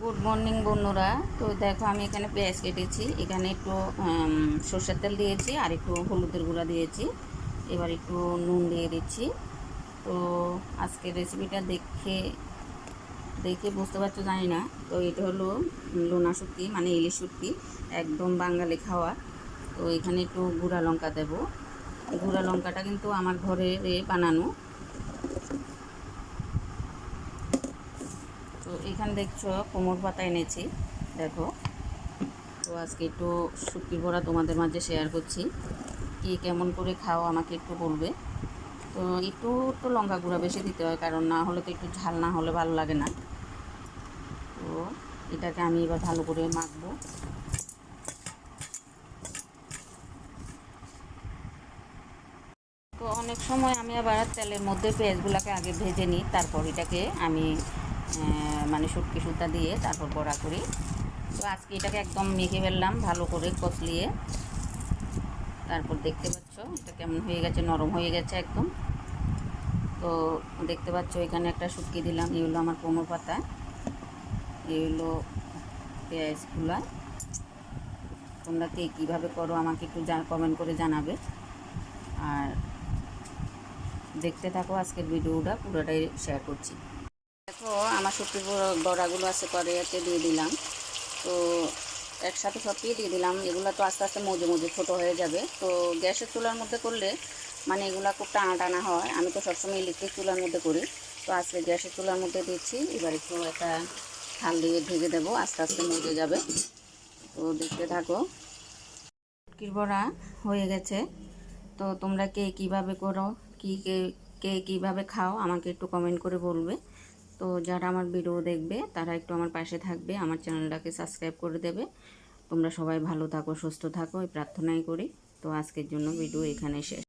Good morning বন্ধুরা। তো দেখো আমি এখানে পেঁয়াজ কেটেছি, এখানে একটু সর্ষের তেল দিয়েছি আর একটু হলুদের গুঁড়া দিয়েছি। এবার একটু নুন দিয়ে দিচ্ছি। তো আজকের রেসিপিটা দেখে দেখে বুঝতে পারছো জানি না। তো এটা হলো লোনা শুটকি, মানে ইলিশ শুটকি, একদম বাঙালি খাওয়া। তো এখানে একটু গুঁড়া লঙ্কা দেবো। গুঁড়া লঙ্কাটা কিন্তু আমার ঘরে বানানো। তো এখানে দেখছো কোমর পাতা এনেছি, দেখো। তো আজকে একটু শুটকির বড়া তোমাদের মাঝে শেয়ার করছি। কি কেমন করে খাও আমাকে একটু বলবে। তো একটু তো লঙ্কা গুঁড়া বেশি দিতে হয়, কারণ না হলে তো একটু ঝাল না হলে ভালো লাগে না। তো এটাকে আমি এবার ভালো করে মাখবো। তো অনেক সময় আমি আবার তেলের মধ্যে পেঁয়াজগুলোকে আগে ভেজে নিই, তারপর এটাকে আমি মানে শুটকি সুতা দিয়ে তারপর বড়া করি। তো আজকে এটাকে একদম মেখে ফেললাম ভালো করে কচলিয়ে। তারপর দেখতে পাচ্ছ এটা কেমন হয়ে গেছে, নরম হয়ে গেছে একদম। তো দেখতে পাচ্ছ এখানে একটা শুটকি দিলাম, এই হলো আমার কোমর পাতা, এই হলো পেঁয়াজগুলা। তোমরা কে কীভাবে করো আমাকে একটু কমেন্ট করে জানাবে। আর দেখতে থাকো আজকের ভিডিওটা, পুরোটাই শেয়ার করছি। দেখো আমার শুটকির বড়াগুলো আছে কড়াইতে দিয়ে দিলাম। তো একসাথে সবই দিয়ে দিলাম। এগুলো তো আস্তে আস্তে মজে মজে ছোটো হয়ে যাবে। তো গ্যাসের চুলার মধ্যে করলে মানে এগুলো খুব টানা টানা হয়। আমি তো সবসময় ইলেকট্রিক চুলার মধ্যে করি। তো আজকে গ্যাসের চুলার মধ্যে দিচ্ছি। এবার একটু একটা থাল দিয়ে ঢেকে দেবো, আস্তে আস্তে মজে যাবে। তো দেখতে থাকো। শুটকির বড়া হয়ে গেছে। তো তোমরা কে কীভাবে করো, কে কে কীভাবে খাও আমাকে একটু কমেন্ট করে বলবে। তো যারা আমার ভিডিও দেখবে তারা একটু আমার পাশে থাকবে, আমার চ্যানেলটাকে সাবস্ক্রাইব করে দেবে। তোমরা সবাই ভালো থাকো, সুস্থ থাকো, এই প্রার্থনাই করি। তো আজকের জন্য ভিডিও এখানে শেষ।